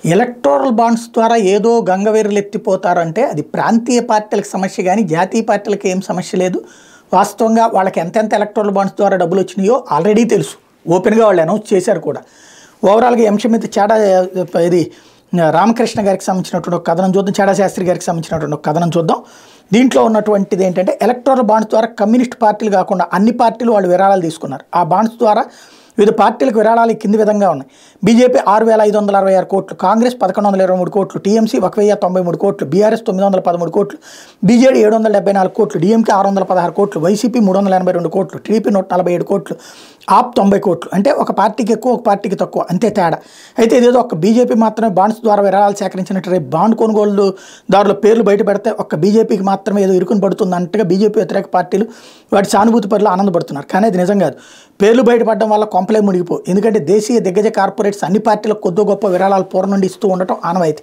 Electoral bonds ద్వారా ఏదో గంగవేరులు ఎత్తిపోతారంటే అది ప్రాంతీయ పార్టీలకు సమస్య కానీ జాతీయ పార్టీలకు ఏం సమస్య లేదు. వాస్తవంగా వాళ్ళకి ఎంతెంత ఎలక్టోరల్ బాండ్స్ ద్వారా డబ్బులు వచ్చినాయో ఆల్రెడీ తెలుసు, ఓపెన్గా వాళ్ళు అనౌన్స్ చేశారు కూడా. ఓవరాల్గా అంశం మీద చాడా ఇది రామకృష్ణ గారికి సంబంధించినటువంటి ఒక కథనం చూద్దాం, చాడా శాస్త్రి గారికి సంబంధించినటువంటి ఒక కథనం చూద్దాం. దీంట్లో ఉన్నటువంటిది ఏంటంటే ఎలక్టోరల్ బాండ్స్ ద్వారా కమ్యూనిస్ట్ పార్టీలు కాకుండా అన్ని పార్టీలు వాళ్ళు విరాళాలు తీసుకున్నారు. ఆ బాండ్స్ ద్వారా వివిధ పార్టీలకు విరాళాలు కింది విధంగా ఉన్నాయి. బీజేపీ 6,566 కోట్లు, కాంగ్రెస్ 1,123 కోట్లు, టీఎంసీ 1,093 కోట్లు, బీఆర్ఎస్ 913 కోట్లు, బీజేడీ 774 కోట్లు, డీఎంకే 616 కోట్లు, వైసీపీ 382 కోట్లు, టీడీపీ 147 కోట్లు, ఆప్ 90 కోట్లు. అంటే ఒక పార్టీకి ఎక్కువ ఒక పార్టీకి తక్కువ, అంతే తేడా. అయితే ఇదేదో ఒక బీజేపీ మాత్రమే బాండ్స్ ద్వారా విరాళాలు సేకరించినట్టు రేపు బాండ్ కొనుగోలుదారుల పేర్లు బయట పెడితే ఒక్క బీజేపీకి మాత్రమే ఏదో ఇరుకుని పడుతుంది అన్నట్టుగా బీజేపీ వ్యతిరేక పార్టీలు వాటి సానుభూతి పరులు ఆనందపడుతున్నారు. కానీ అది నిజం కాదు. పేర్లు బయటపడడం వల్ల కొంపలే మునిగిపో. ఎందుకంటే దేశీయ దిగ్గజ కార్పొరేట్స్ అన్ని పార్టీలకు కొద్ది గొప్ప విరాళాలు పూర్వం నుండి ఇస్తూ ఉండటం ఆనవాయితీ.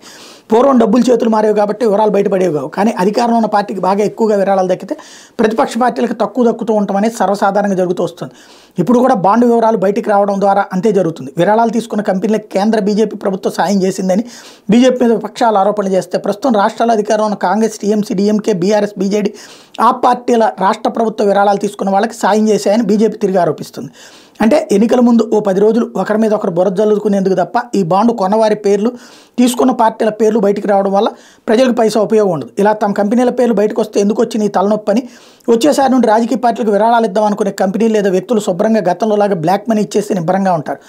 పూర్వం డబ్బులు చేతులు మారేవి కాబట్టి వివరాలు బయటపడేవి కావు. కానీ అధికారంలో ఉన్న పార్టీకి బాగా ఎక్కువగా విరాళాలు దక్కితే ప్రతిపక్ష పార్టీలకు తక్కువ దక్కుతూ ఉండటం అనేది సర్వసాధారణంగా జరుగుతూ వస్తుంది. ఇప్పుడు కూడా బాండ్ వివరాలు బయటికి రావడం ద్వారా అంతే జరుగుతుంది. విరాళాలు తీసుకున్న కంపెనీలకు కేంద్ర బీజేపీ ప్రభుత్వం సాయం చేసిందని బీజేపీ మీద విపక్షాలు ఆరోపణలు చేస్తే ప్రస్తుతం రాష్ట్రాల అధికారంలో ఉన్న Congress, TMC, DMK, BRS, BJD ఆ పార్టీల రాష్ట్ర ప్రభుత్వ విరాళాలు తీసుకున్న వాళ్ళకి సాయం చేశాయని బీజేపీ తిరిగి ఆరోపిస్తుంది. అంటే ఎన్నికల ముందు ఓ 10 రోజులు ఒకరి మీద ఒకరు బురద జల్లుకునేందుకు తప్ప ఈ బాండు కొన్నవారి పేర్లు, తీసుకున్న పార్టీల పేర్లు బయటికి రావడం వల్ల ప్రజలకు పైసా ఉపయోగం ఉండదు. ఇలా తమ కంపెనీల పేర్లు బయటకు వస్తే ఎందుకు వచ్చి నీ తలనొప్పి అని వచ్చేసారి నుండి రాజకీయ పార్టీలకు విరాళాలు ఇద్దాం అనుకునే కంపెనీలు లేదా వ్యక్తులు శుభ్రంగా గతంలోలాగా బ్లాక్ మనీ ఇచ్చేస్తే నిబ్బరంగా ఉంటారు.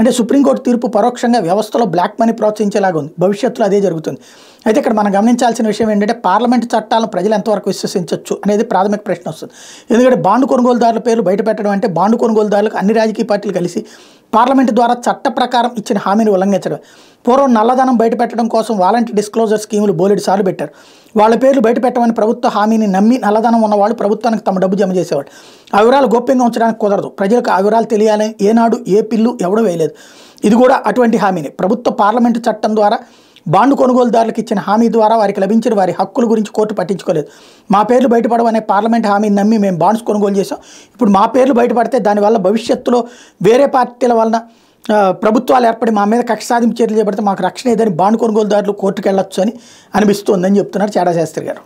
అంటే సుప్రీంకోర్టు తీర్పు పరోక్షంగా వ్యవస్థలో బ్లాక్ మనీ ప్రోత్సహించేలాగా ఉంది. భవిష్యత్తులో అదే జరుగుతుంది. అయితే ఇక్కడ మనం గమనించాల్సిన విషయం ఏంటంటే పార్లమెంటు చట్టాలను ప్రజలు ఎంతవరకు విశ్వసించవచ్చు అనేది ప్రాథమిక ప్రశ్న వస్తుంది. ఎందుకంటే బాండు కొనుగోలుదారుల పేర్లు బయటపెట్టడం అంటే బాండు కొనుగోలుదారులకు అన్ని రాజకీయ పార్టీలు కలిసి పార్లమెంటు ద్వారా చట్ట ప్రకారం ఇచ్చిన హామీని ఉల్లంఘించడం. పూర్వం నల్లధనం బయటపెట్టడం కోసం వాలంటీ డిస్క్లోజర్ స్కీములు బోలెడు సార్లు పెట్టారు. వాళ్ళ పేర్లు బయటపెట్టమని ప్రభుత్వ హామీని నమ్మి నల్లధనం ఉన్నవాళ్ళు ప్రభుత్వానికి తమ డబ్బు జమ చేసేవాడు. ఆ వివరాలు గోప్యంగా ఉంచడానికి కుదరదు. ప్రజలకు ఆ వివరాలు తెలియాలని ఏనాడు ఏ పిల్లు ఎవడూ వేయలేదు. ఇది కూడా అటువంటి హామీని ప్రభుత్వ పార్లమెంటు చట్టం ద్వారా బాండు కొనుగోలుదారులకు ఇచ్చిన హామీ ద్వారా వారికి లభించిన వారి హక్కుల గురించి కోర్టు పట్టించుకోలేదు. మా పేర్లు బయటపడవనే పార్లమెంట్ హామీని నమ్మి మేము బాండ్స్ కొనుగోలు చేసాం. ఇప్పుడు మా పేర్లు బయటపడితే దానివల్ల భవిష్యత్తులో వేరే పార్టీల వలన ప్రభుత్వాలు ఏర్పడి మా మీద కక్ష సాధింపు చర్యలు చేపడితే మాకు రక్షణ ఏదని బాండు కొనుగోలుదారులు కోర్టుకు వెళ్ళొచ్చు అని అనిపిస్తోందని చెప్తున్నారు చాడా శాస్త్రి గారు.